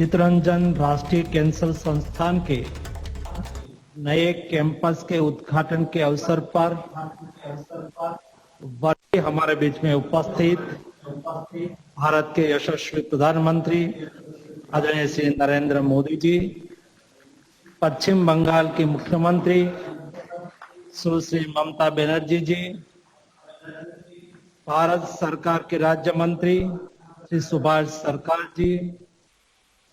चितरंजन राष्ट्रीय कैंसर संस्थान के नए कैंपस के उद्घाटन के अवसर पर हमारे बीच में उपस्थित भारत के यशस्वी प्रधानमंत्री आदरणीय श्री नरेंद्र मोदी जी, पश्चिम बंगाल की मुख्यमंत्री सुश्री ममता बनर्जी जी, भारत सरकार के राज्य मंत्री श्री सुभाष सरकार जी,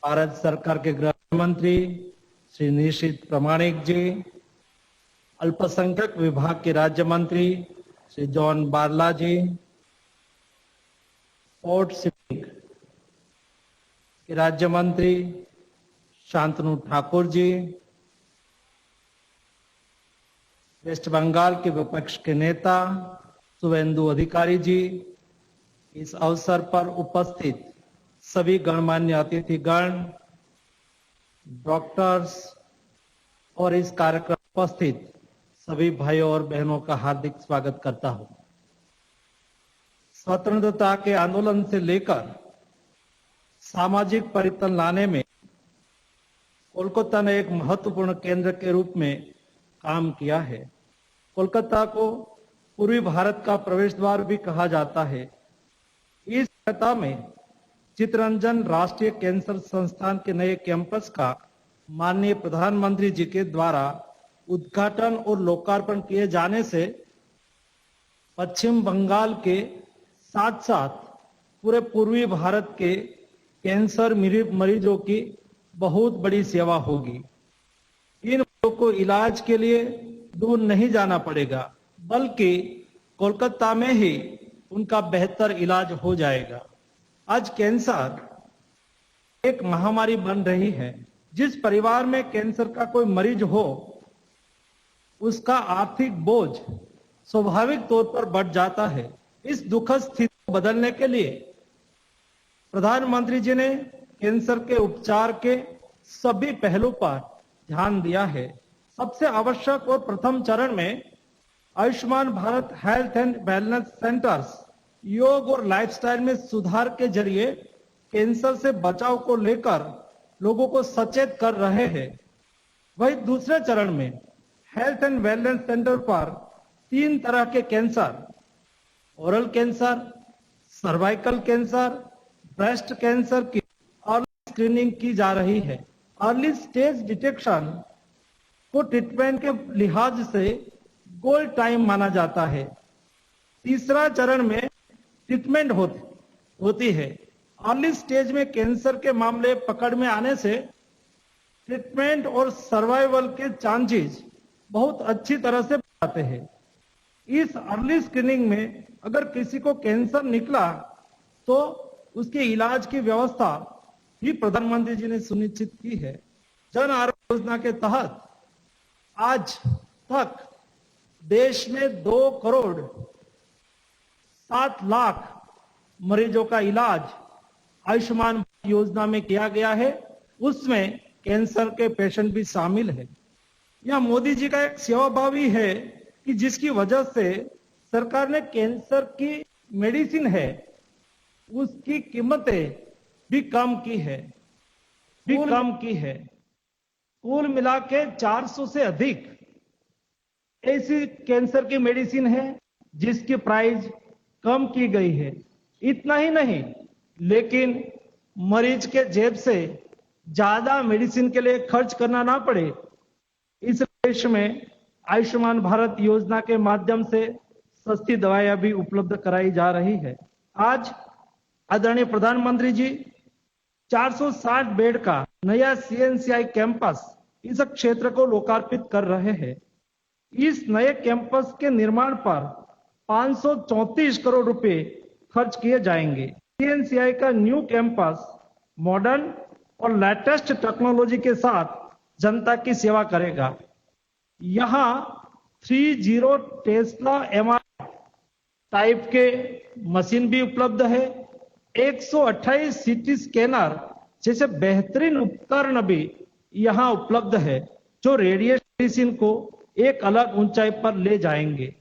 भारत सरकार के गृह मंत्री श्री निशित प्रमाणिक जी, अल्पसंख्यक विभाग के राज्य मंत्री श्री जॉन बारला जी, पोर्ट शिपिंग के राज्य मंत्री शांतनु ठाकुर जी, वेस्ट बंगाल के विपक्ष के नेता शुभेंदु अधिकारी जी, इस अवसर पर उपस्थित सभी गणमान्य अतिथिगण, डॉक्टर्स और इस कार्यक्रम में उपस्थित सभी भाइयों और बहनों का हार्दिक स्वागत करता हूं। स्वतंत्रता के आंदोलन से लेकर सामाजिक परिवर्तन लाने में कोलकाता ने एक महत्वपूर्ण केंद्र के रूप में काम किया है। कोलकाता को पूर्वी भारत का प्रवेश द्वार भी कहा जाता है। इस सप्ताह में चितरंजन राष्ट्रीय कैंसर संस्थान के नए कैंपस का माननीय प्रधानमंत्री जी के द्वारा उद्घाटन और लोकार्पण किए जाने से पश्चिम बंगाल के साथ साथ पूरे पूर्वी भारत के कैंसर मरीजों की बहुत बड़ी सेवा होगी। इन लोगों को इलाज के लिए दूर नहीं जाना पड़ेगा, बल्कि कोलकाता में ही उनका बेहतर इलाज हो जाएगा। आज कैंसर एक महामारी बन रही है। जिस परिवार में कैंसर का कोई मरीज हो, उसका आर्थिक बोझ स्वाभाविक तौर पर बढ़ जाता है। इस दुखद स्थिति को बदलने के लिए प्रधानमंत्री जी ने कैंसर के उपचार के सभी पहलू पर ध्यान दिया है। सबसे आवश्यक और प्रथम चरण में Ayushman Bharat health and wellness centres योग और लाइफस्टाइल में सुधार के जरिए कैंसर से बचाव को लेकर लोगों को सचेत कर रहे हैं। वही दूसरे चरण में हेल्थ एंड वेलनेस सेंटर पर 3 तरह के cancer, oral cancer, cervical cancer, breast cancer की अर्ली स्क्रीनिंग की जा रही है। अर्ली स्टेज डिटेक्शन को ट्रीटमेंट के लिहाज से गोल्ड टाइम माना जाता है। तीसरा चरण में ट्रीटमेंट होती है। अर्ली स्टेज में कैंसर के मामले पकड़ में आने से ट्रीटमेंट और सर्वाइवल के चांसेस बहुत अच्छी तरह से बढ़ाते हैं। इस अर्ली स्क्रीनिंग में अगर किसी को कैंसर निकला तो उसके इलाज की व्यवस्था भी प्रधानमंत्री जी ने सुनिश्चित की है। जन आरोग्य योजना के तहत आज तक देश में 2 करोड़ 7 लाख मरीजों का इलाज आयुष्मान योजना में किया गया है। उसमें कैंसर के पेशेंट भी शामिल है। यह मोदी जी का एक सेवा भाव ही है कि जिसकी वजह से सरकार ने कैंसर की मेडिसिन है उसकी कीमतें भी कम की है। कुल मिला के 400 से अधिक ऐसी कैंसर की मेडिसिन है जिसकी प्राइस कम की गई है। इतना ही नहीं, लेकिन मरीज के जेब से ज्यादा मेडिसिन के लिए खर्च करना ना पड़े, इस देश में आयुष्मान भारत योजना के माध्यम से सस्ती दवाइयां भी उपलब्ध कराई जा रही है। आज आदरणीय प्रधानमंत्री जी 460 बेड का नया CNCI कैंपस इस क्षेत्र को लोकार्पित कर रहे हैं। इस नए कैंपस के निर्माण पर 534 करोड़ रुपए खर्च किए जाएंगे। CNCI का न्यू कैंपस मॉडर्न और लेटेस्ट टेक्नोलॉजी के साथ जनता की सेवा करेगा। यहाँ 30 टेस्ला MRI टाइप के मशीन भी उपलब्ध है। 128 CT स्कैनर जैसे बेहतरीन उपकरण भी यहाँ उपलब्ध है, जो रेडिएशन मेडिसिन को एक अलग ऊंचाई पर ले जाएंगे।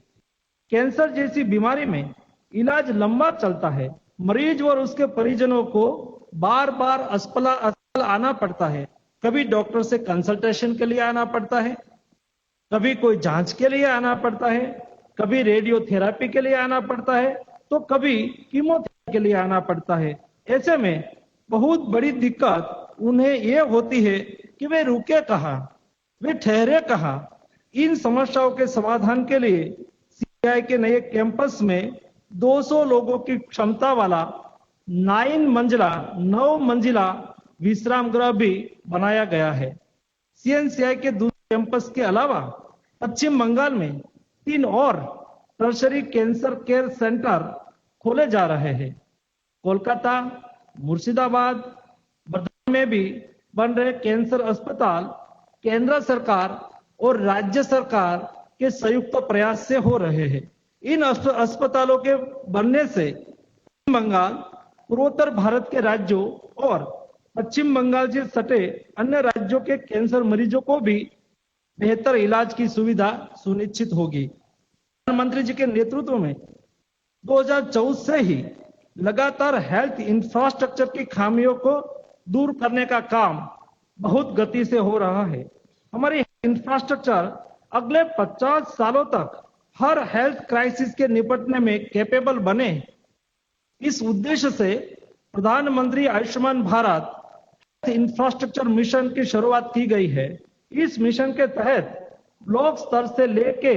कैंसर जैसी बीमारी में इलाज लंबा चलता है। मरीज और उसके परिजनों को बार बार अस्पताल आना पड़ता है। कभी डॉक्टर से कंसल्टेशन के लिए आना पड़ता है, कभी कोई जांच के लिए आना पड़ता है, कभी रेडियोथेरेपी के लिए आना पड़ता है, तो कभी कीमोथेरेपी के लिए आना पड़ता है। ऐसे में बहुत बड़ी दिक्कत उन्हें ये होती है कि वे रुके कहाँ, वे ठहरे कहाँ। इन समस्याओं के समाधान के लिए सीआई के नए कैंपस में 200 लोगों की क्षमता वाला 9 मंजिला विश्राम गृह भी बनाया गया है। सीएनसीआई के दूसरे कैंपस के अलावा पश्चिम बंगाल में 3 और टर्शरी कैंसर केयर सेंटर खोले जा रहे हैं। कोलकाता, मुर्शिदाबाद, बर्धमान में भी बन रहे कैंसर अस्पताल केंद्र सरकार और राज्य सरकार के संयुक्त प्रयास से हो रहे हैं। इन अस्पतालों के बनने से पश्चिम बंगाल, पूर्वोत्तर भारत के राज्यों और पश्चिम बंगाल से सटे अन्य राज्यों के कैंसर मरीजों को भी बेहतर इलाज की सुविधा सुनिश्चित होगी। प्रधानमंत्री जी के नेतृत्व में 2014 से ही लगातार हेल्थ इंफ्रास्ट्रक्चर की खामियों को दूर करने का काम बहुत गति से हो रहा है। हमारी इंफ्रास्ट्रक्चर अगले 50 सालों तक हर हेल्थ क्राइसिस के निपटने में कैपेबल बने, इस उद्देश्य से प्रधानमंत्री आयुष्मान भारत इंफ्रास्ट्रक्चर मिशन की शुरुआत की गई है। इस मिशन के तहत ब्लॉक स्तर से लेके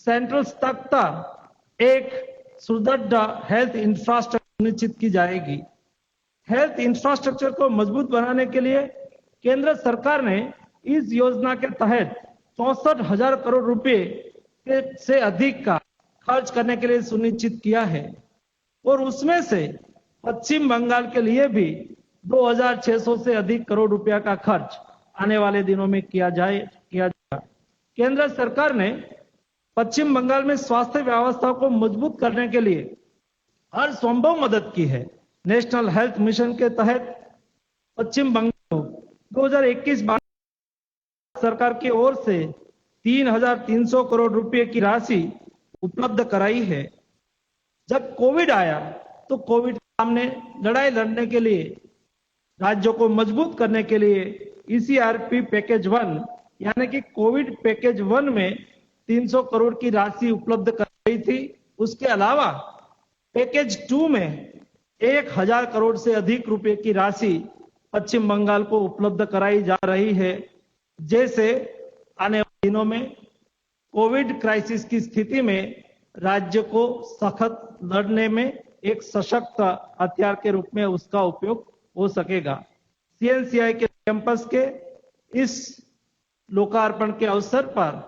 सेंट्रल तक एक सुदृढ़ हेल्थ इंफ्रास्ट्रक्चर सुनिश्चित की जाएगी। हेल्थ इंफ्रास्ट्रक्चर को मजबूत बनाने के लिए केंद्र सरकार ने इस योजना के तहत 64,000 करोड़ रुपए से अधिक का खर्च करने के लिए सुनिश्चित किया है और उसमें से पश्चिम बंगाल के लिए भी 2,600 से अधिक करोड़ रुपया का खर्च आने वाले दिनों में किया जाएगा। केंद्र सरकार ने पश्चिम बंगाल में स्वास्थ्य व्यवस्था को मजबूत करने के लिए हर संभव मदद की है। नेशनल हेल्थ मिशन के तहत पश्चिम बंगाल को 2021-22 सरकार की ओर से 3,300 करोड़ रुपए की राशि उपलब्ध कराई है। जब कोविड आया तो कोविड के सामने लड़ाई लड़ने के लिए राज्यों को मजबूत करने के लिए ईसीआरपी पैकेज 1 यानी कि कोविड पैकेज 1 में 300 करोड़ की राशि उपलब्ध कराई थी। उसके अलावा पैकेज 2 में 1,000 करोड़ से अधिक रुपए की राशि पश्चिम बंगाल को उपलब्ध कराई जा रही है। जैसे आने वाले दिनों में कोविड क्राइसिस की स्थिति में राज्य को सख्त लड़ने में एक सशक्त हथियार के रूप में उसका उपयोग हो सकेगा। सीएनसीआई के कैंपस के इस लोकार्पण के अवसर पर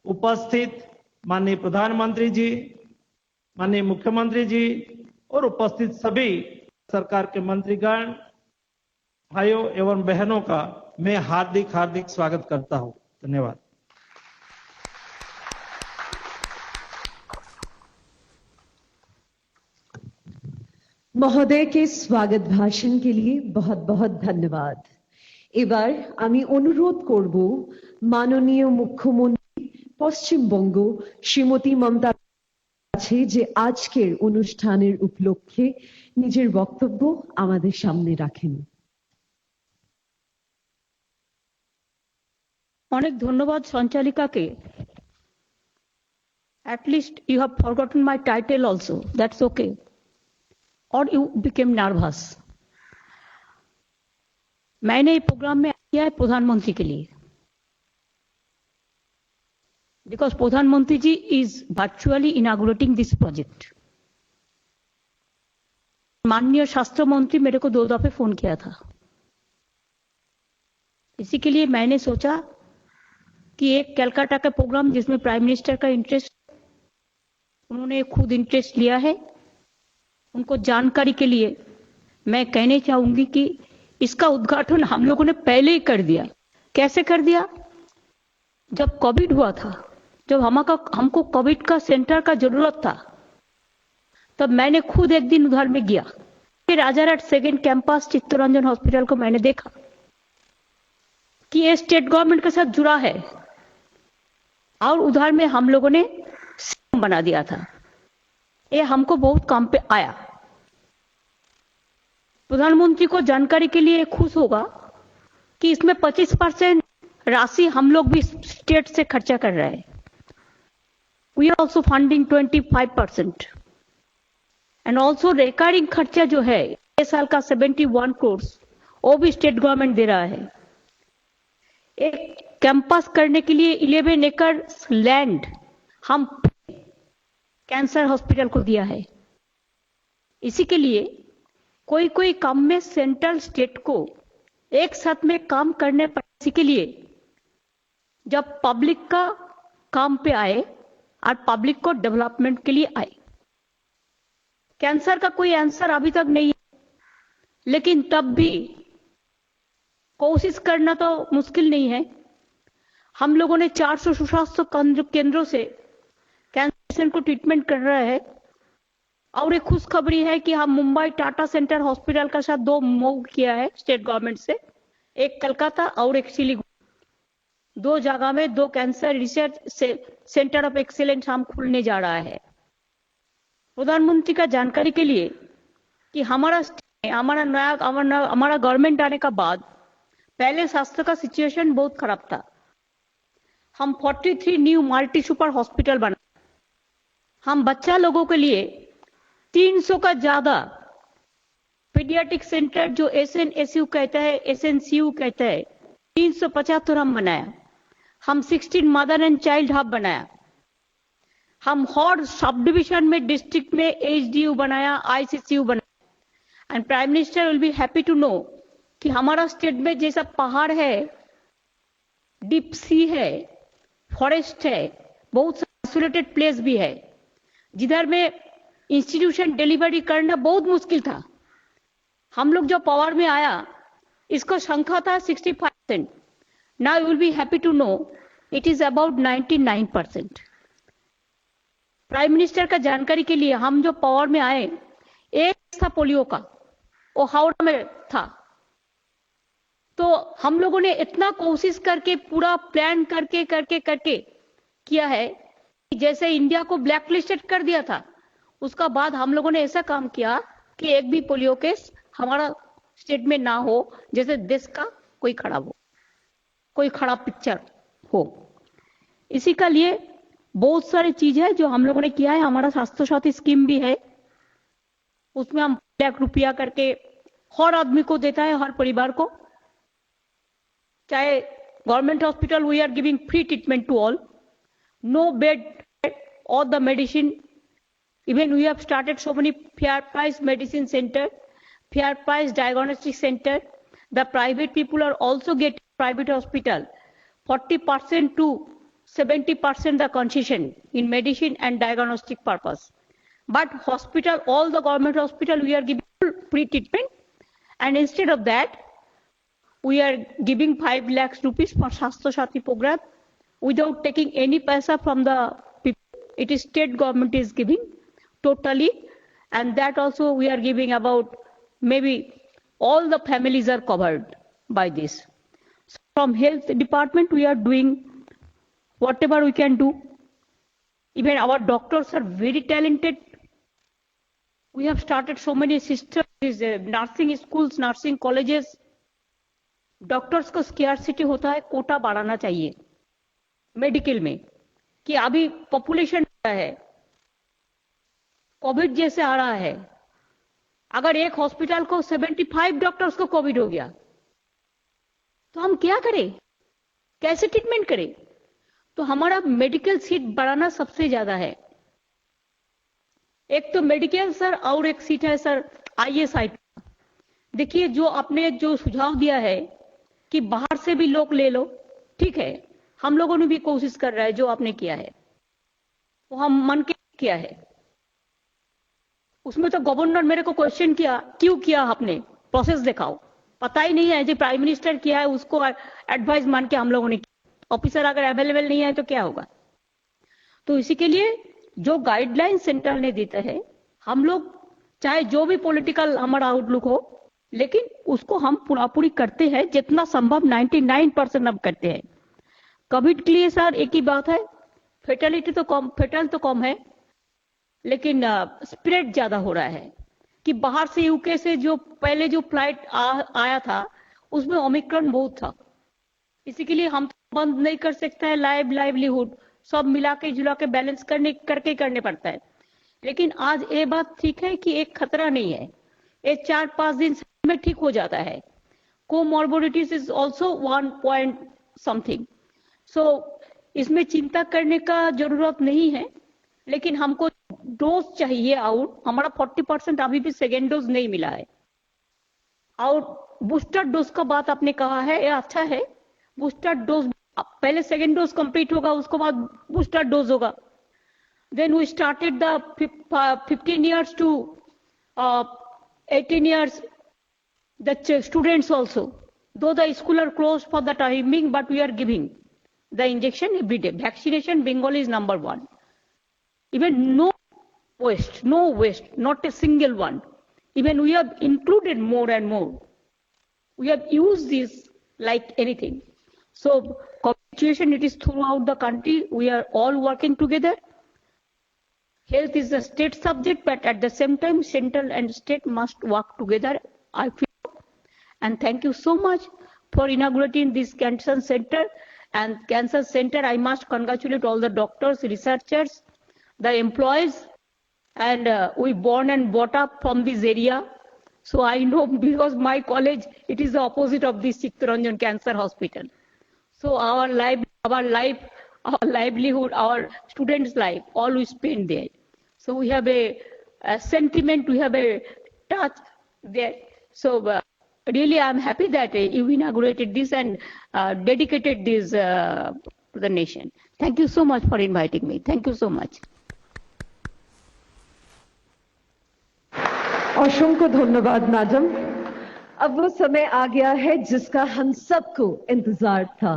उपस्थित माननीय प्रधानमंत्री जी, माननीय मुख्यमंत्री जी और उपस्थित सभी सरकार के मंत्रीगण, भाइयों एवं बहनों का मैं हार्दिक स्वागत करता हूं। धन्यवाद। महोदय के स्वागत भाषण के लिए बहुत बहुत धन्यवाद। এবার আমি অনুরোধ করব মাননীয় মুখ্যমন্ত্রী পশ্চিমবঙ্গ শ্রীমতী মমতা কাছে যে আজকের অনুষ্ঠানের উপলক্ষে নিজের বক্তব্য আমাদের সামনে রাখেন। অনেক ধন্যবাদ সঞ্চালিকাকে। At least you have forgotten my title also. That's okay. Or you became nervous. मैंने ये प्रोग्राम में किया है प्रधानमंत्री के लिए, बिकॉज प्रधानमंत्री ji is virtually inaugurating this project. माननीय स्वास्थ्य मंत्री मेरे को 2 दफे फोन किया था। इसी के लिए मैंने सोचा कि एक कलकत्ता का प्रोग्राम जिसमें प्राइम मिनिस्टर का इंटरेस्ट, उन्होंने खुद इंटरेस्ट लिया है, उनको जानकारी के लिए मैं कहने चाहूंगी कि इसका उद्घाटन हम लोगों ने पहले ही कर दिया। कैसे कर दिया? जब कोविड हुआ था, जब हमको कोविड का सेंटर का जरूरत था, तब मैंने खुद एक दिन उधर में गया। Rajarhat second campus Chittaranjan hospital को मैंने देखा कि ये स्टेट गवर्नमेंट के साथ जुड़ा है और उधर में हम लोगों ने सिस्टम बना दिया था। ये हमको बहुत काम पे आया। प्रधानमंत्री को जानकारी के लिए खुश होगा कि इसमें 25% राशि हम लोग भी स्टेट से खर्चा कर रहे हैं. We are also funding 25% and also recurring खर्चा जो है इस साल का 71 करोड़ वो भी स्टेट गवर्नमेंट दे रहा है. एक कैंपस करने के लिए 11 एकड़ लैंड हम कैंसर हॉस्पिटल को दिया है. इसी के लिए कोई कोई काम में सेंट्रल स्टेट को एक साथ में काम करने पर, इसी के लिए जब पब्लिक का काम पे आए और पब्लिक को डेवलपमेंट के लिए आए. कैंसर का कोई आंसर अभी तक नहीं है, लेकिन तब भी कोशिश करना तो मुश्किल नहीं है. हम लोगों ने 400 स्वास्थ्य केंद्रों से कैंसर को ट्रीटमेंट कर रहा है. और एक खुशखबरी है कि हम मुंबई टाटा सेंटर हॉस्पिटल का साथ 2 मूव किया है स्टेट गवर्नमेंट से, एक कलकत्ता और एक सिलीगुड़ी. 2 जगह में 2 cancer research centre of excellence हम खुलने जा रहा है. प्रधानमंत्री का जानकारी के लिए कि हमारा गवर्नमेंट आने का बाद पहले स्वास्थ्य का सिचुएशन बहुत खराब था. हम 43 न्यू मल्टी सुपर हॉस्पिटल बनाए. हम बच्चा लोगों के लिए 300 का ज्यादा पीडियाट्रिक सेंटर जो SNSU कहता है, SNCU कहता है, 375 हम बनाया. हम 16 मदर एंड चाइल्ड हब बनाया. हम हर सब डिविजन में डिस्ट्रिक्ट में HDU बनाया, ICCU बनाया. And prime minister will be happy to know कि हमारा स्टेट में जैसा पहाड़ है, डीप सी है, फॉरेस्ट है, बहुत आइसोलेटेड प्लेस भी है, जिधर में इंस्टीट्यूशन डिलीवरी करना बहुत मुश्किल था. हम लोग जो पावर में आया इसको संख्या था 65%. Now you will be happy to know it is about 99%. Prime minister का जानकारी के लिए हम जो पावर में आए, एक था पोलियो का, वो हावड़ा में था. तो हम लोगों ने इतना कोशिश करके पूरा प्लान करके किया है कि जैसे इंडिया को ब्लैक लिस्टेड कर दिया था, उसका बाद हम लोगों ने ऐसा काम किया कि एक भी पोलियो केस हमारा स्टेट में ना हो, जैसे देश का कोई खराब हो, कोई खराब पिक्चर हो. इसी का लिए बहुत सारी चीज है जो हम लोगों ने किया है. हमारा स्वास्थ्य साथी स्कीम भी है, उसमें हम ₹1,00,000 करके हर आदमी को देता है, हर परिवार को. चाहे government hospital, we are giving free treatment to all, no bed or the medicine. Even we have started so many fair price medicine center, fair price diagnostic center. The private people are also getting private hospital 40% to 70% the concession in medicine and diagnostic purpose. But hospital, all the government hospital, we are giving free treatment, and instead of that, we are giving 5 lakhs rupees for Swasthya Sathi program without taking any paisa from the people. It is state government is giving totally, and that also we are giving about maybe all the families are covered by this. So from health department we are doing whatever we can do. Even our doctors are very talented. We have started so many systems, nursing schools, nursing colleges. Doctors को scarcity होता है, कोटा बढ़ाना चाहिए medical में, कि अभी population है, Covid जैसे आ रहा है. अगर एक हॉस्पिटल को 75 डॉक्टर्स को कोविड हो गया तो हम क्या करें, कैसे ट्रीटमेंट करें? तो हमारा मेडिकल सीट बढ़ाना सबसे ज्यादा है. एक तो मेडिकल सर, और एक सीट है सर ISI. देखिए, जो आपने जो सुझाव दिया है कि बाहर से भी लोग ले लो, ठीक है, हम लोगों ने भी कोशिश कर रहा है. जो आपने किया है वो हम मन के किया है. उसमें तो गवर्नर मेरे को क्वेश्चन किया, क्यों किया आपने, प्रोसेस दिखाओ. पता ही नहीं है, जो प्राइम मिनिस्टर किया है उसको एडवाइस मान के हम लोगों ने किया. ऑफिसर अगर अवेलेबल नहीं है तो क्या होगा? तो इसी के लिए जो गाइडलाइन सेंटर ने देता है, हम लोग चाहे जो भी पॉलिटिकल हमारा आउटलुक हो, लेकिन उसको हम पूरी करते हैं, जितना संभव 99% अब करते हैं. कोविड के लिए सर एक ही बात है, फेटल तो कम है, लेकिन स्प्रेड ज्यादा हो रहा है. कि बाहर से यूके से जो पहले जो फ्लाइट आया था उसमें ओमिक्रॉन बहुत था। इसी के लिए हम बंद नहीं कर सकते हैं, लाइवलीहुड सब मिला के जुला के बैलेंस करने पड़ता है। लेकिन आज ये बात ठीक है कि एक खतरा नहीं है, ये 4-5 दिन में ठीक हो जाता है। Comorbidities is also 1 point something, so इसमें चिंता करने का जरूरत नहीं है। लेकिन हमको डोज चाहिए आउट, हमारा 40% अभी भी सेकेंड डोज नहीं मिला है। और बूस्टर डोज का बात आपने कहा है, ये अच्छा है। बूस्टर डोज पहले सेकेंड डोज कंप्लीट होगा, उसके बाद बूस्टर डोज होगा। Then we started the 15 years to 18 years the students also, though the school are closed for the timing, but we are giving the injection every day. Vaccination Bengal is number 1. Even no waste, not a single one. Even we have included more and more. We have used this like anything. So situation it is throughout the country. We are all working together. Health is a state subject, but at the same time, central and state must work together, I feel. And thank you so much for inaugurating this cancer center. And cancer center, I must congratulate all the doctors, researchers, the employees, and we born and brought up from this area. So I know, because my college, it is the opposite of this Chittaranjan Cancer Hospital. So our livelihood, our students' life, all we spend there. So we have a sentiment, we have a touch there. So really, I'm happy that you inaugurated this and dedicated this to the nation. Thank you so much for inviting me. Thank you so much. असंख्य धन्यवाद madam. अब वो समय आ गया है जिसका हम सबको इंतजार था।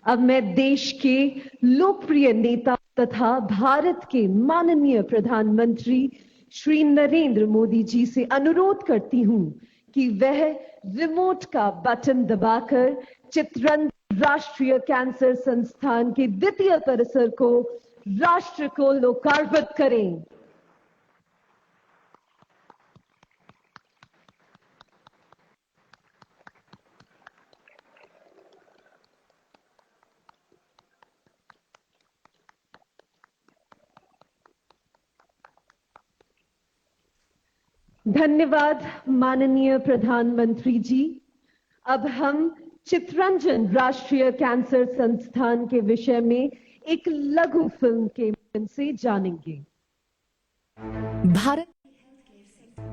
अब मैं देश के लोकप्रिय नेता तथा भारत के माननीय प्रधानमंत्री श्री नरेंद्र मोदी जी से अनुरोध करती हूं कि वह रिमोट का बटन दबाकर चित्ररंजन राष्ट्रीय कैंसर संस्थान के द्वितीय परिसर को राष्ट्र को लोकार्पित करें। धन्यवाद माननीय प्रधानमंत्री जी। अब हम चित्ररंजन राष्ट्रीय कैंसर संस्थान के विषय में एक लघु फिल्म के माध्यम से जानेंगे।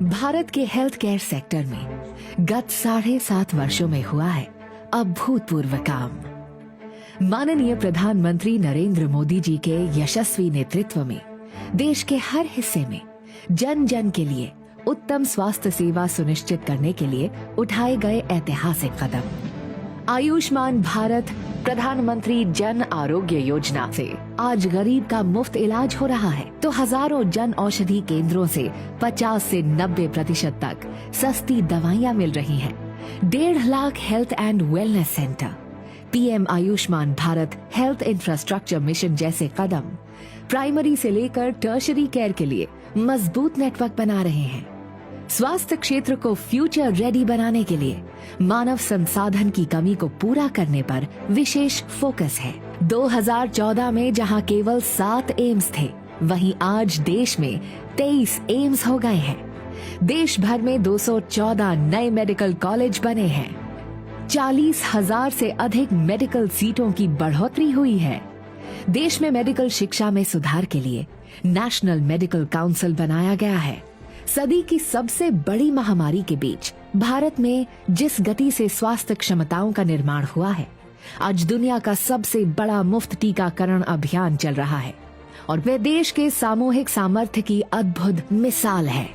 भारत के हेल्थ केयर सेक्टर में गत 7.5 वर्षों में हुआ है अभूतपूर्व काम। माननीय प्रधानमंत्री नरेंद्र मोदी जी के यशस्वी नेतृत्व में देश के हर हिस्से में जन जन के लिए उत्तम स्वास्थ्य सेवा सुनिश्चित करने के लिए उठाए गए ऐतिहासिक कदम। आयुष्मान भारत प्रधानमंत्री जन आरोग्य योजना से आज गरीब का मुफ्त इलाज हो रहा है, तो हजारों जन औषधि केंद्रों से 50 से 90% तक सस्ती दवाइयाँ मिल रही हैं। 1.5 lakh health and wellness centre, PM Ayushman Bharat health infrastructure mission जैसे कदम प्राइमरी से लेकर टर्शरी केयर के लिए मजबूत नेटवर्क बना रहे हैं। स्वास्थ्य क्षेत्र को फ्यूचर रेडी बनाने के लिए मानव संसाधन की कमी को पूरा करने पर विशेष फोकस है। 2014 में जहां केवल 7 एम्स थे, वहीं आज देश में 23 एम्स हो गए हैं। देश भर में 214 नए मेडिकल कॉलेज बने हैं। 40,000 से अधिक मेडिकल सीटों की बढ़ोतरी हुई है। देश में मेडिकल शिक्षा में सुधार के लिए नेशनल मेडिकल काउंसिल बनाया गया है। सदी की सबसे बड़ी महामारी के बीच भारत में जिस गति से स्वास्थ्य क्षमताओं का निर्माण हुआ है, आज दुनिया का सबसे बड़ा मुफ्त टीकाकरण अभियान चल रहा है और वह देश के सामूहिक सामर्थ्य की अद्भुत मिसाल है।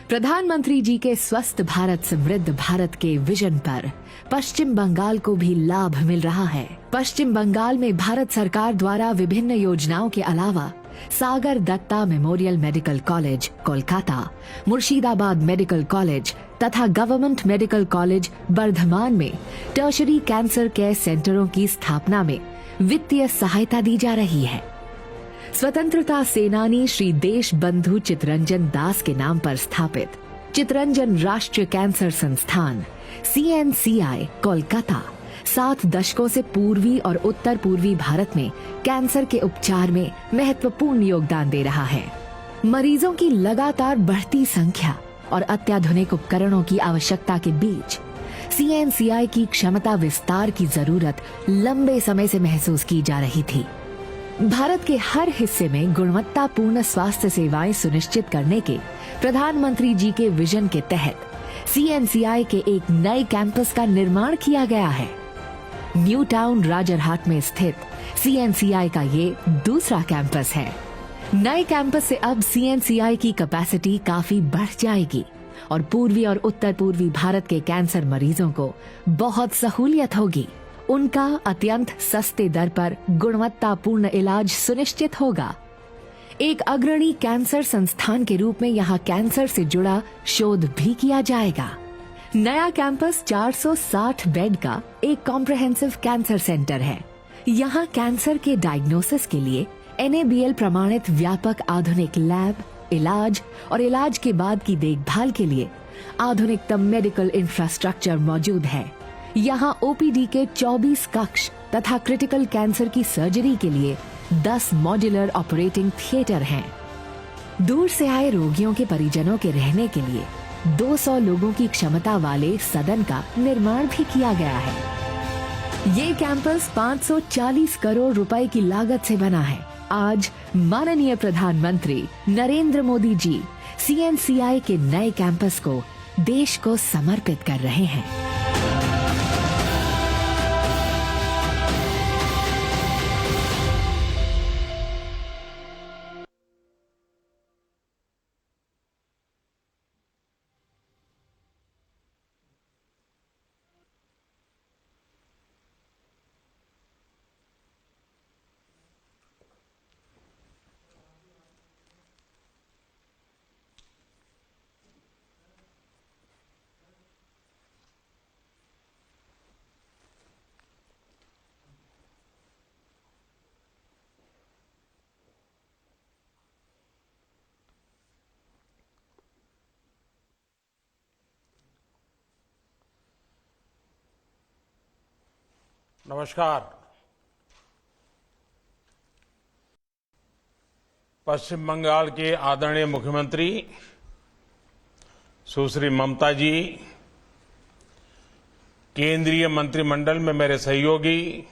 प्रधानमंत्री जी के स्वस्थ भारत समृद्ध भारत के विजन पर पश्चिम बंगाल को भी लाभ मिल रहा है। पश्चिम बंगाल में भारत सरकार द्वारा विभिन्न योजनाओं के अलावा Sagar Dutta memorial medical college Kolkata, Murshidabad medical college तथा गवर्नमेंट मेडिकल कॉलेज बर्धमान में टर्शरी कैंसर केयर सेंटरों की स्थापना में वित्तीय सहायता दी जा रही है। स्वतंत्रता सेनानी श्री देश बंधु चित्तरंजन दास के नाम पर स्थापित चित्तरंजन राष्ट्रीय कैंसर संस्थान CNCI कोलकाता 7 दशकों से पूर्वी और उत्तर पूर्वी भारत में कैंसर के उपचार में महत्वपूर्ण योगदान दे रहा है। मरीजों की लगातार बढ़ती संख्या और अत्याधुनिक उपकरणों की आवश्यकता के बीच CNCI की क्षमता विस्तार की जरूरत लंबे समय से महसूस की जा रही थी। भारत के हर हिस्से में गुणवत्तापूर्ण स्वास्थ्य सेवाएं सुनिश्चित करने के प्रधानमंत्री जी के विजन के तहत CNCI के एक नए कैंपस का निर्माण किया गया है। न्यू टाउन राजरहाट में स्थित CNCI का ये दूसरा कैंपस है। नए कैंपस से अब CNCI की कैपेसिटी काफी बढ़ जाएगी और पूर्वी और उत्तर पूर्वी भारत के कैंसर मरीजों को बहुत सहूलियत होगी। उनका अत्यंत सस्ते दर पर गुणवत्तापूर्ण इलाज सुनिश्चित होगा। एक अग्रणी कैंसर संस्थान के रूप में यहाँ कैंसर से जुड़ा शोध भी किया जाएगा। नया कैंपस 460 बेड का एक कॉम्प्रिहेंसिव कैंसर सेंटर है। यहाँ कैंसर के डायग्नोसिस के लिए NABL प्रमाणित व्यापक आधुनिक लैब, इलाज और इलाज के बाद की देखभाल के लिए आधुनिकतम मेडिकल इंफ्रास्ट्रक्चर मौजूद है। यहाँ OPD के 24 कक्ष तथा क्रिटिकल कैंसर की सर्जरी के लिए 10 मॉड्यूलर ऑपरेटिंग थिएटर हैं। दूर से आए रोगियों के परिजनों के रहने के लिए 200 लोगों की क्षमता वाले सदन का निर्माण भी किया गया है। ये कैंपस 540 करोड़ रुपए की लागत से बना है। आज माननीय प्रधानमंत्री नरेंद्र मोदी जी CNCI के नए कैंपस को देश को समर्पित कर रहे हैं। नमस्कार। पश्चिम बंगाल के आदरणीय मुख्यमंत्री सुश्री ममता जी, केंद्रीय मंत्रिमंडल में मेरे सहयोगी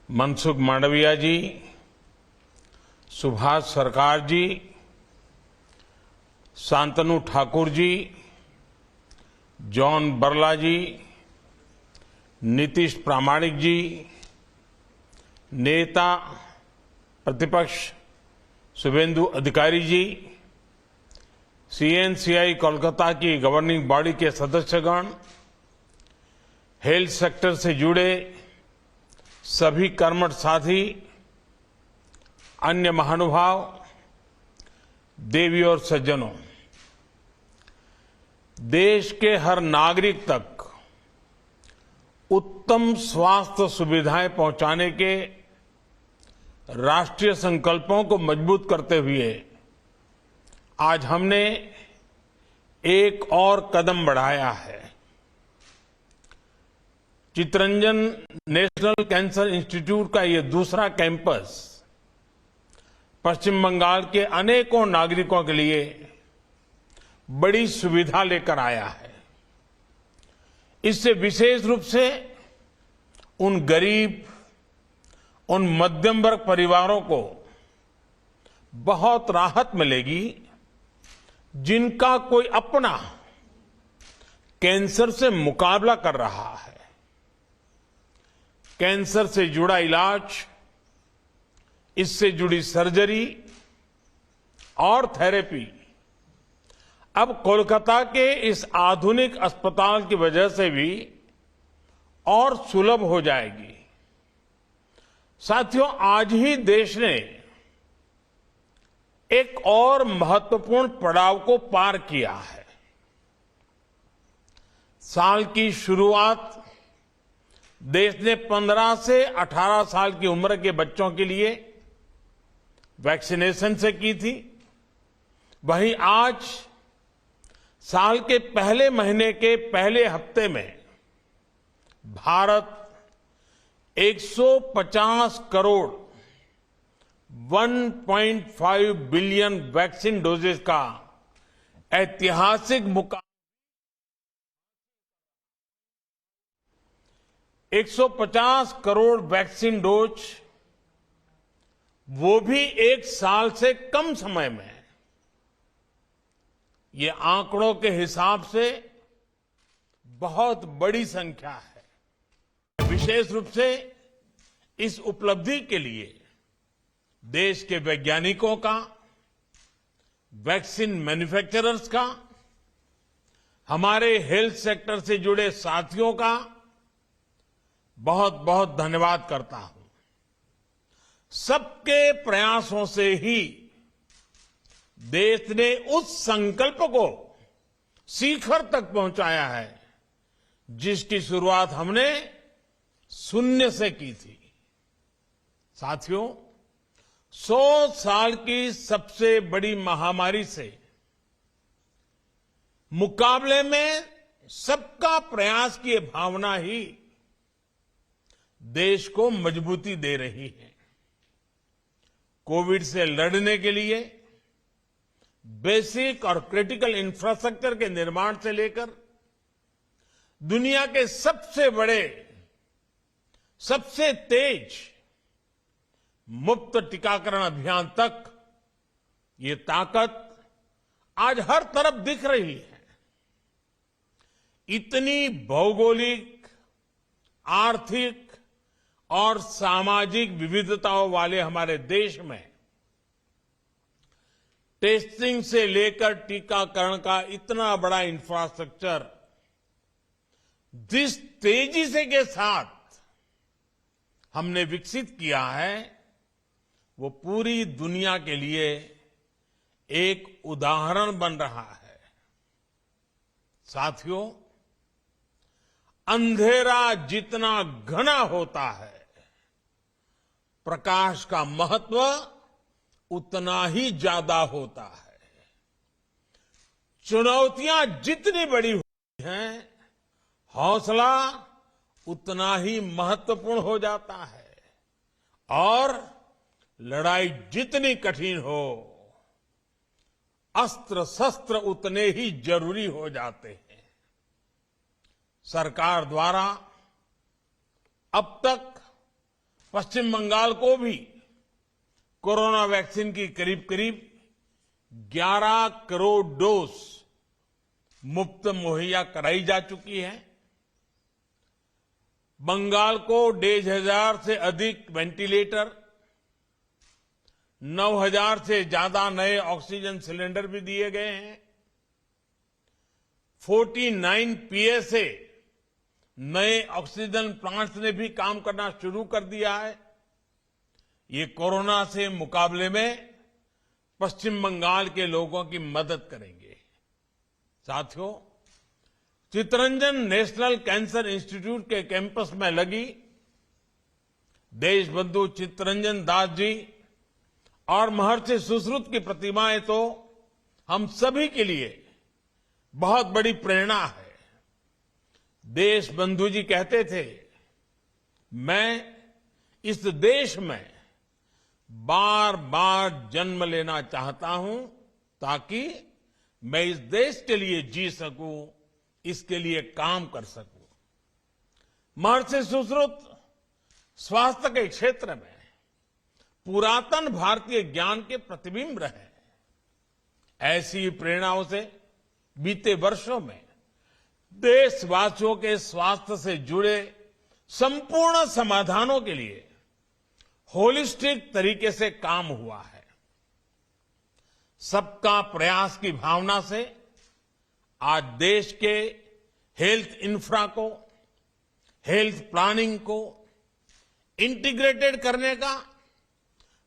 मनसुख मांडविया जी, सुभाष सरकार जी, शांतनु ठाकुर जी, जॉन बरला जी, नीतीश प्रामाणिक जी, नेता प्रतिपक्ष शुभेंदु अधिकारी जी, CNCI कोलकाता की गवर्निंग बॉडी के सदस्यगण, हेल्थ सेक्टर से जुड़े सभी कर्मठ साथी, अन्य महानुभाव, देवी और सज्जनों, देश के हर नागरिक तक उत्तम स्वास्थ्य सुविधाएं पहुंचाने के राष्ट्रीय संकल्पों को मजबूत करते हुए आज हमने एक और कदम बढ़ाया है। चितरंजन नेशनल कैंसर इंस्टीट्यूट का ये दूसरा कैंपस पश्चिम बंगाल के अनेकों नागरिकों के लिए बड़ी सुविधा लेकर आया है। इससे विशेष रूप से उन गरीब, उन मध्यम वर्ग परिवारों को बहुत राहत मिलेगी जिनका कोई अपना कैंसर से मुकाबला कर रहा है। कैंसर से जुड़ा इलाज, इससे जुड़ी सर्जरी और थेरेपी अब कोलकाता के इस आधुनिक अस्पताल की वजह से भी और सुलभ हो जाएगी। साथियों, आज ही देश ने एक और महत्वपूर्ण पड़ाव को पार किया है। साल की शुरुआत देश ने 15 से 18 साल की उम्र के बच्चों के लिए वैक्सीनेशन से की थी। वहीं आज साल के पहले महीने के पहले हफ्ते में Bharat 150 crore 1.5 billion vaccine doses का ऐतिहासिक मुकाम 150 करोड़ वैक्सीन डोज, वो भी एक साल से कम समय में। ये आंकड़ों के हिसाब से बहुत बड़ी संख्या है। विशेष रूप से इस उपलब्धि के लिए देश के वैज्ञानिकों का, वैक्सीन मैन्युफैक्चरर्स का, हमारे हेल्थ सेक्टर से जुड़े साथियों का बहुत बहुत धन्यवाद करता हूं। सबके प्रयासों से ही देश ने उस संकल्प को शिखर तक पहुंचाया है जिसकी शुरुआत हमने शून्य से की थी। साथियों, 100 साल की सबसे बड़ी महामारी से मुकाबले में सबका प्रयास की भावना ही देश को मजबूती दे रही है। कोविड से लड़ने के लिए बेसिक और क्रिटिकल इंफ्रास्ट्रक्चर के निर्माण से लेकर दुनिया के सबसे बड़े, सबसे तेज मुफ्त टीकाकरण अभियान तक ये ताकत आज हर तरफ दिख रही है। इतनी भौगोलिक, आर्थिक और सामाजिक विविधताओं वाले हमारे देश में टेस्टिंग से लेकर टीकाकरण का इतना बड़ा इंफ्रास्ट्रक्चर जिस तेजी से के साथ हमने विकसित किया है, वो पूरी दुनिया के लिए एक उदाहरण बन रहा है। साथियों, अंधेरा जितना घना होता है, प्रकाश का महत्व उतना ही ज्यादा होता है। चुनौतियां जितनी बड़ी होती हैं, हौसला उतना ही महत्वपूर्ण हो जाता है और लड़ाई जितनी कठिन हो, अस्त्र शस्त्र उतने ही जरूरी हो जाते हैं। सरकार द्वारा अब तक पश्चिम बंगाल को भी कोरोना वैक्सीन की करीब करीब 11 करोड़ डोज मुफ्त मुहैया कराई जा चुकी है। बंगाल को 1,500 से अधिक वेंटिलेटर, 9,000 से ज्यादा नए ऑक्सीजन सिलेंडर भी दिए गए हैं। 49 पीएसए नए ऑक्सीजन प्लांट्स ने भी काम करना शुरू कर दिया है। ये कोरोना से मुकाबले में पश्चिम बंगाल के लोगों की मदद करेंगे। साथियों, चित्तरंजन नेशनल कैंसर इंस्टीट्यूट के कैंपस में लगी देशबंधु चित्तरंजन दास जी और महर्षि सुश्रुत की प्रतिमाएं तो हम सभी के लिए बहुत बड़ी प्रेरणा है। देशबंधु जी कहते थे, मैं इस देश में बार बार जन्म लेना चाहता हूं ताकि मैं इस देश के लिए जी सकूं, इसके लिए काम कर सकूं। महर्षि सुश्रुत स्वास्थ्य के क्षेत्र में पुरातन भारतीय ज्ञान के प्रतिबिंब रहे। ऐसी प्रेरणाओं से बीते वर्षों में देशवासियों के स्वास्थ्य से जुड़े संपूर्ण समाधानों के लिए होलिस्टिक तरीके से काम हुआ है। सबका प्रयास की भावना से आज देश के हेल्थ इंफ्रा को, हेल्थ प्लानिंग को इंटीग्रेटेड करने का,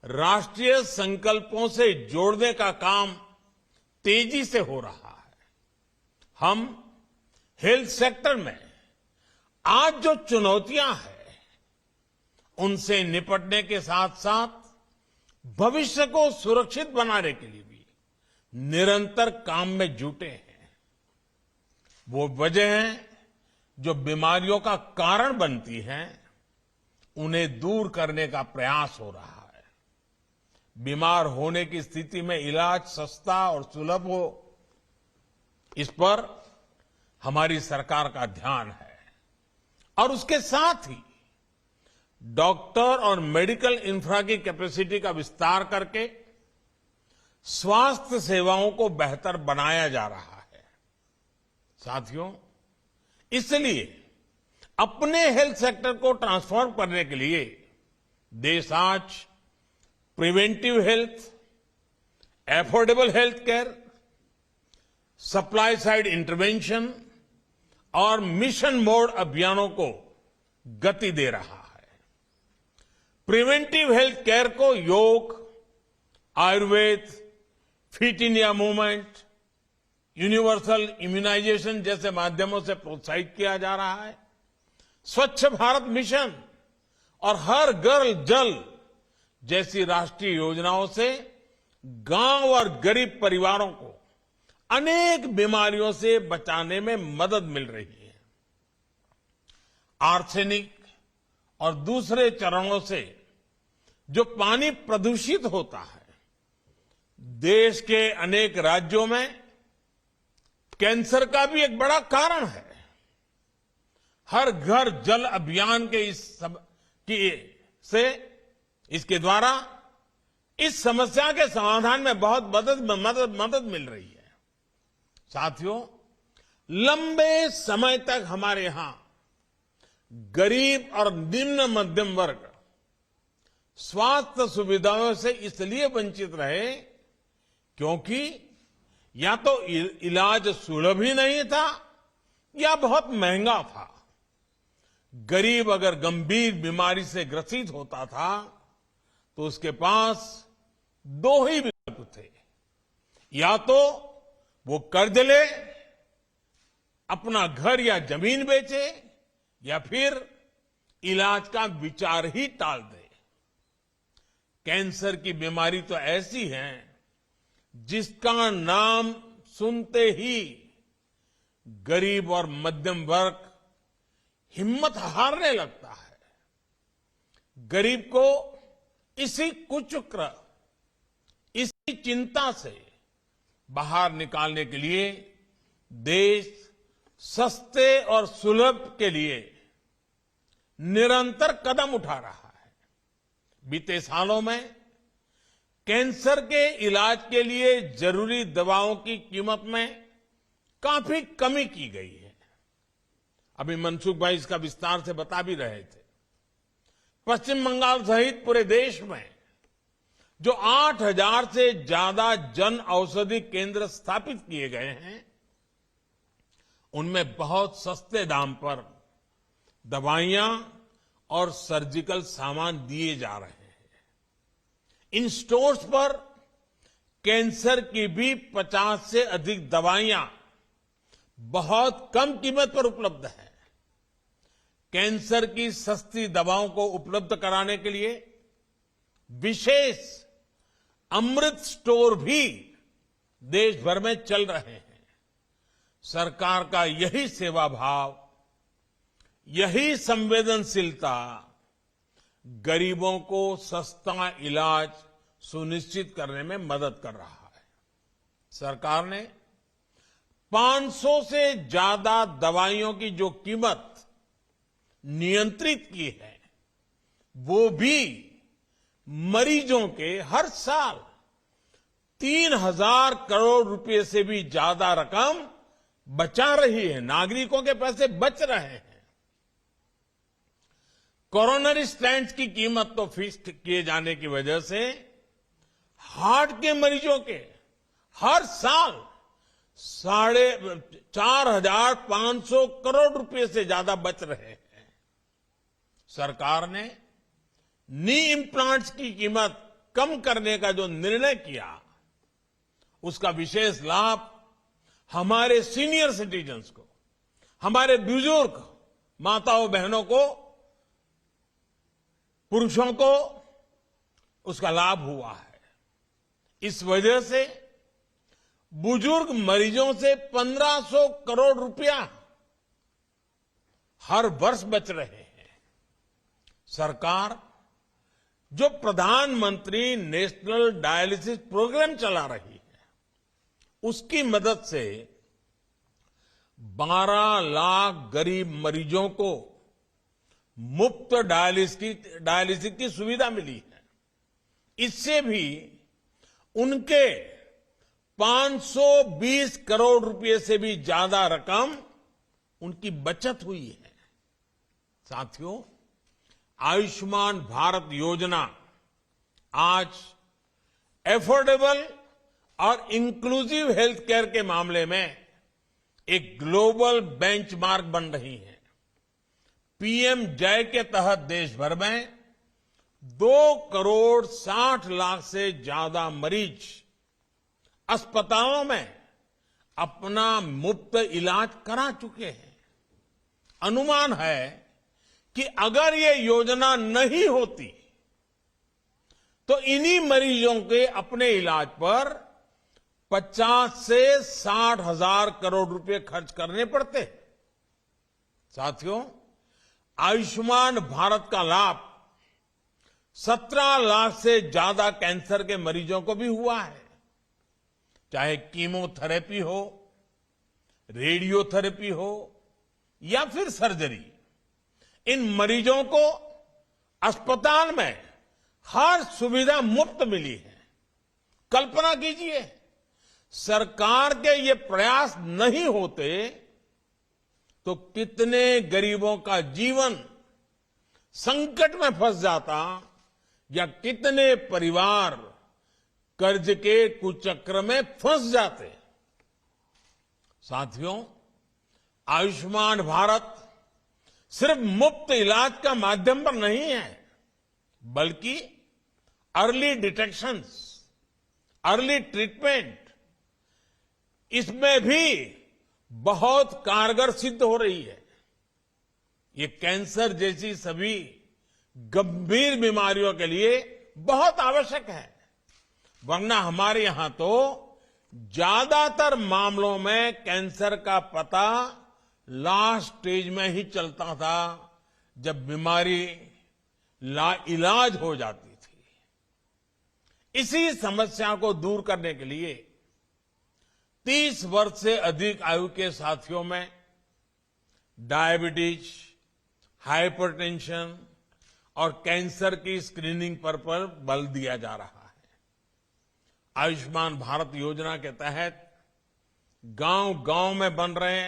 राष्ट्रीय संकल्पों से जोड़ने का काम तेजी से हो रहा है। हम हेल्थ सेक्टर में आज जो चुनौतियां हैं, उनसे निपटने के साथ साथ भविष्य को सुरक्षित बनाने के लिए भी निरंतर काम में जुटे हैं। वो वजहें जो बीमारियों का कारण बनती हैं, उन्हें दूर करने का प्रयास हो रहा है। बीमार होने की स्थिति में इलाज सस्ता और सुलभ हो, इस पर हमारी सरकार का ध्यान है। और उसके साथ ही डॉक्टर और मेडिकल इंफ्रा की कैपेसिटी का विस्तार करके स्वास्थ्य सेवाओं को बेहतर बनाया जा रहा है। साथियों, इसलिए अपने हेल्थ सेक्टर को ट्रांसफॉर्म करने के लिए देश आज preventive health, affordable health care, supply side intervention और मिशन मोड अभियानों को गति दे रहा है। प्रिवेंटिव हेल्थ केयर को yoga, Ayurveda, fit India movement, universal immunisation जैसे माध्यमों से प्रोत्साहित किया जा रहा है। स्वच्छ भारत मिशन और हर घर जल जैसी राष्ट्रीय योजनाओं से गांव और गरीब परिवारों को अनेक बीमारियों से बचाने में मदद मिल रही है। आर्सेनिक और दूसरे चरणों से जो पानी प्रदूषित होता है, देश के अनेक राज्यों में कैंसर का भी एक बड़ा कारण है। हर घर जल अभियान के इसके द्वारा इस समस्या के समाधान में बहुत मदद मिल रही है। साथियों, लंबे समय तक हमारे यहां गरीब और निम्न मध्यम वर्ग स्वास्थ्य सुविधाओं से इसलिए वंचित रहे क्योंकि या तो इलाज सुलभ ही नहीं था या बहुत महंगा था। गरीब अगर गंभीर बीमारी से ग्रसित होता था तो उसके पास दो ही विकल्प थे, या तो वो कर्ज ले, अपना घर या जमीन बेचे, या फिर इलाज का विचार ही टाल दे। कैंसर की बीमारी तो ऐसी है जिसका नाम सुनते ही गरीब और मध्यम वर्ग हिम्मत हारने लगता है। गरीब को इसी कुचक्र, इसी चिंता से बाहर निकालने के लिए देश सस्ते और सुलभ के लिए निरंतर कदम उठा रहा है। बीते सालों में कैंसर के इलाज के लिए जरूरी दवाओं की कीमत में काफी कमी की गई है। अभी मनसुख भाई इसका विस्तार से बता भी रहे थे। पश्चिम बंगाल सहित पूरे देश में जो 8,000 से ज्यादा जन औषधि केंद्र स्थापित किए गए हैं, उनमें बहुत सस्ते दाम पर दवाइयां और सर्जिकल सामान दिए जा रहे हैं। इन स्टोर्स पर कैंसर की भी 50 से अधिक दवाइयां बहुत कम कीमत पर उपलब्ध है। कैंसर की सस्ती दवाओं को उपलब्ध कराने के लिए विशेष अमृत स्टोर भी देश भर में चल रहे हैं। सरकार का यही सेवा भाव, यही संवेदनशीलता गरीबों को सस्ता इलाज सुनिश्चित करने में मदद कर रहा है। सरकार ने 500 से ज्यादा दवाइयों की जो कीमत नियंत्रित की है, वो भी मरीजों के हर साल 3,000 करोड़ रुपए से भी ज्यादा रकम बचा रही है। नागरिकों के पैसे बच रहे हैं। कोरोनरी स्टेंट्स की कीमत तो फिक्स किए जाने की वजह से हार्ट के मरीजों के हर साल 4,500 करोड़ रुपए से ज्यादा बच रहे हैं। सरकार ने नी इम्प्लांट्स की कीमत कम करने का जो निर्णय किया, उसका विशेष लाभ हमारे सीनियर सिटीजन्स को, हमारे बुजुर्ग माताओं बहनों को, पुरुषों को उसका लाभ हुआ है। इस वजह से बुजुर्ग मरीजों से 1500 करोड़ रुपया हर वर्ष बच रहे हैं। सरकार जो प्रधानमंत्री नेशनल डायलिसिस प्रोग्राम चला रही है, उसकी मदद से 12 लाख गरीब मरीजों को मुफ्त डायलिसिस की सुविधा मिली है। इससे भी उनके 520 करोड़ रुपए से भी ज्यादा रकम उनकी बचत हुई है। साथियों, आयुष्मान भारत योजना आज एफोर्डेबल और इंक्लूसिव हेल्थ केयर के मामले में एक ग्लोबल बेंचमार्क बन रही है। पीएम जय के तहत देश भर में 2 करोड़ 60 लाख से ज्यादा मरीज अस्पतालों में अपना मुफ्त इलाज करा चुके हैं। अनुमान है कि अगर ये योजना नहीं होती तो इन्हीं मरीजों के अपने इलाज पर 50 से 60 हजार करोड़ रुपए खर्च करने पड़ते। साथियों, आयुष्मान भारत का लाभ 17 लाख से ज्यादा कैंसर के मरीजों को भी हुआ है। चाहे कीमोथेरेपी हो, रेडियोथेरेपी हो या फिर सर्जरी, इन मरीजों को अस्पताल में हर सुविधा मुफ्त मिली है। कल्पना कीजिए, सरकार के ये प्रयास नहीं होते तो कितने गरीबों का जीवन संकट में फंस जाता या कितने परिवार कर्ज के कुचक्र में फंस जाते। साथियों, आयुष्मान भारत सिर्फ मुफ्त इलाज का माध्यम पर नहीं है, बल्कि अर्ली डिटेक्शन, अर्ली ट्रीटमेंट, इसमें भी बहुत कारगर सिद्ध हो रही है। ये कैंसर जैसी सभी गंभीर बीमारियों के लिए बहुत आवश्यक है, वरना हमारे यहां तो ज्यादातर मामलों में कैंसर का पता लास्ट स्टेज में ही चलता था, जब बीमारी लाइलाज हो जाती थी। इसी समस्या को दूर करने के लिए 30 वर्ष से अधिक आयु के साथियों में डायबिटीज, हाइपरटेंशन और कैंसर की स्क्रीनिंग पर बल दिया जा रहा है। आयुष्मान भारत योजना के तहत गांव-गांव में बन रहे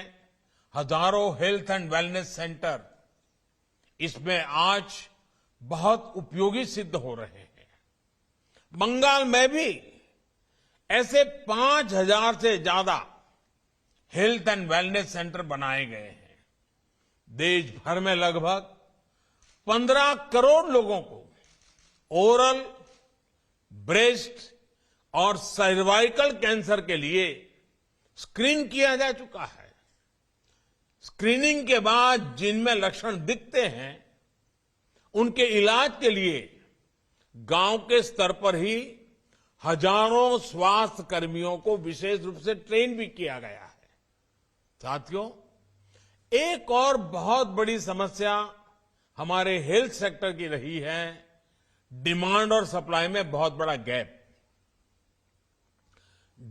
हजारों हेल्थ एंड वेलनेस सेंटर इसमें आज बहुत उपयोगी सिद्ध हो रहे हैं। बंगाल में भी ऐसे 5000 से ज्यादा हेल्थ एंड वेलनेस सेंटर बनाए गए हैं। देश भर में लगभग 15 करोड़ लोगों को ओरल, ब्रेस्ट और सर्वाइकल कैंसर के लिए स्क्रीन किया जा चुका है। स्क्रीनिंग के बाद जिनमें लक्षण दिखते हैं, उनके इलाज के लिए गांव के स्तर पर ही हजारों स्वास्थ्य कर्मियों को विशेष रूप से ट्रेन भी किया गया है। साथियों, एक और बहुत बड़ी समस्या हमारे हेल्थ सेक्टर की रही है, डिमांड और सप्लाई में बहुत बड़ा गैप।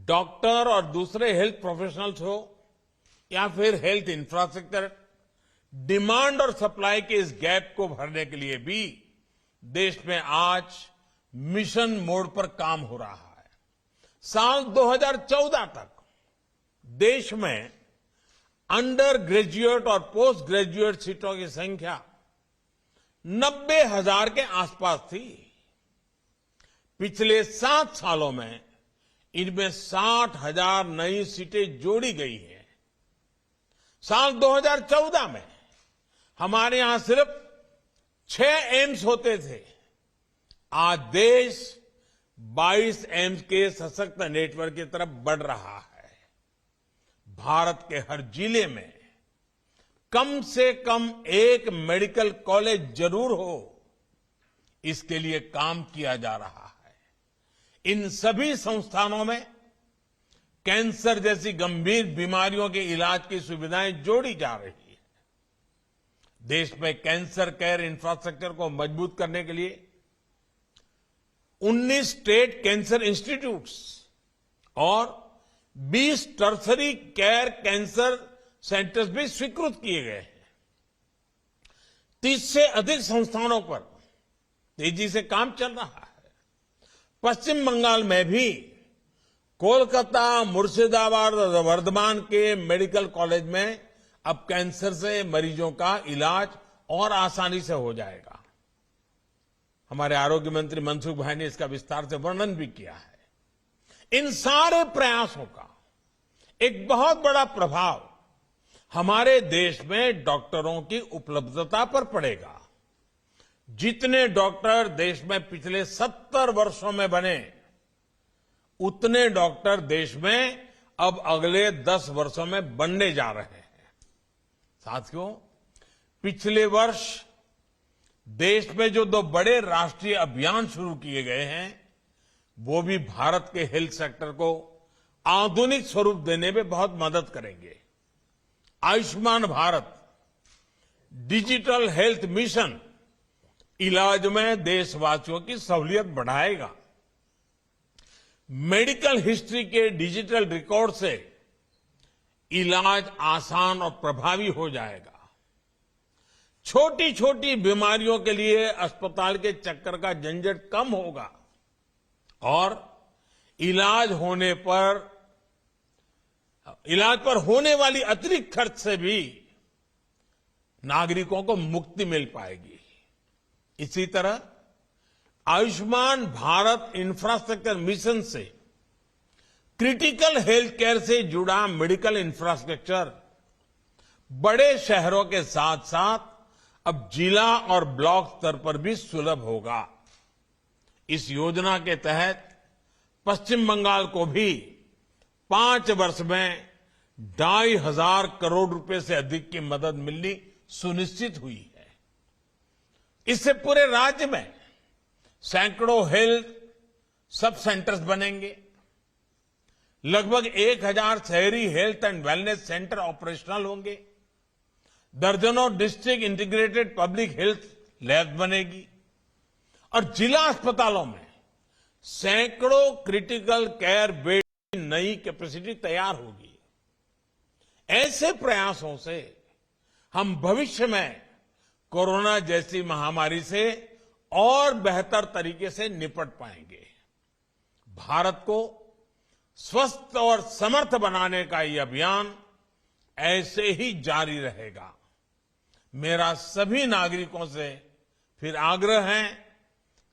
डॉक्टर और दूसरे हेल्थ प्रोफेशनल्स हो या फिर हेल्थ इंफ्रास्ट्रक्चर, डिमांड और सप्लाई के इस गैप को भरने के लिए भी देश में आज मिशन मोड पर काम हो रहा है। साल 2014 तक देश में अंडर ग्रेजुएट और पोस्ट ग्रेजुएट सीटों की संख्या 90,000 के आसपास थी। पिछले 7 सालों में इनमें 60,000 नई सीटें जोड़ी गई हैं। साल 2014 में हमारे यहां सिर्फ 6 एम्स होते थे। आज देश 22 एम्स के सशक्त नेटवर्क की तरफ बढ़ रहा है। भारत के हर जिले में कम से कम एक मेडिकल कॉलेज जरूर हो, इसके लिए काम किया जा रहा है। इन सभी संस्थानों में कैंसर जैसी गंभीर बीमारियों के इलाज की सुविधाएं जोड़ी जा रही है। देश में कैंसर केयर इंफ्रास्ट्रक्चर को मजबूत करने के लिए 19 स्टेट कैंसर इंस्टीट्यूट्स और 20 टर्सरी केयर कैंसर सेंटर्स भी स्वीकृत किए गए हैं। 30 से अधिक संस्थानों पर तेजी से काम चल रहा है। पश्चिम बंगाल में भी कोलकाता, मुर्शिदाबाद और वर्धमान के मेडिकल कॉलेज में अब कैंसर से मरीजों का इलाज और आसानी से हो जाएगा। हमारे आरोग्य मंत्री मनसुख भाई ने इसका विस्तार से वर्णन भी किया है। इन सारे प्रयासों का एक बहुत बड़ा प्रभाव हमारे देश में डॉक्टरों की उपलब्धता पर पड़ेगा। जितने डॉक्टर देश में पिछले 70 वर्षों में बने, उतने डॉक्टर देश में अब अगले 10 वर्षों में बनने जा रहे हैं। साथियों, पिछले वर्ष देश में जो 2 बड़े राष्ट्रीय अभियान शुरू किए गए हैं, वो भी भारत के हेल्थ सेक्टर को आधुनिक स्वरूप देने में बहुत मदद करेंगे। Ayushman Bharat digital health mission इलाज में देशवासियों की सहूलियत बढ़ाएगा। मेडिकल हिस्ट्री के डिजिटल रिकॉर्ड से इलाज आसान और प्रभावी हो जाएगा। छोटी छोटी बीमारियों के लिए अस्पताल के चक्कर का झंझट कम होगा और इलाज पर होने वाली अतिरिक्त खर्च से भी नागरिकों को मुक्ति मिल पाएगी। इसी तरह आयुष्मान भारत इंफ्रास्ट्रक्चर मिशन से क्रिटिकल हेल्थ केयर से जुड़ा मेडिकल इंफ्रास्ट्रक्चर बड़े शहरों के साथ साथ अब जिला और ब्लॉक स्तर पर भी सुलभ होगा। इस योजना के तहत पश्चिम बंगाल को भी 5 वर्ष में 2,500 करोड़ रुपए से अधिक की मदद मिलनी सुनिश्चित हुई है। इससे पूरे राज्य में सैकड़ों हेल्थ सब सेंटर्स बनेंगे। लगभग 1,000 शहरी health and wellness centre operational होंगे। दर्जनों district integrated public health lab बनेगी और जिला अस्पतालों में सैकड़ों क्रिटिकल केयर बेड की नई कैपेसिटी तैयार होगी। ऐसे प्रयासों से हम भविष्य में कोरोना जैसी महामारी से और बेहतर तरीके से निपट पाएंगे। भारत को स्वस्थ और समर्थ बनाने का ये अभियान ऐसे ही जारी रहेगा। मेरा सभी नागरिकों से फिर आग्रह है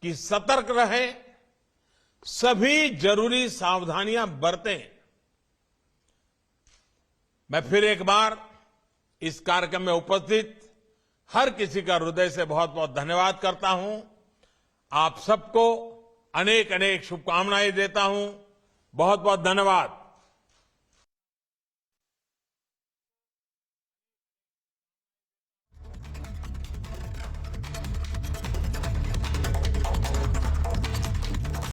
कि सतर्क रहें, सभी जरूरी सावधानियां बरतें। मैं फिर एक बार इस कार्यक्रम में उपस्थित हर किसी का हृदय से बहुत बहुत धन्यवाद करता हूं। आप सबको अनेक अनेक शुभकामनाएं देता हूं। बहुत बहुत धन्यवाद।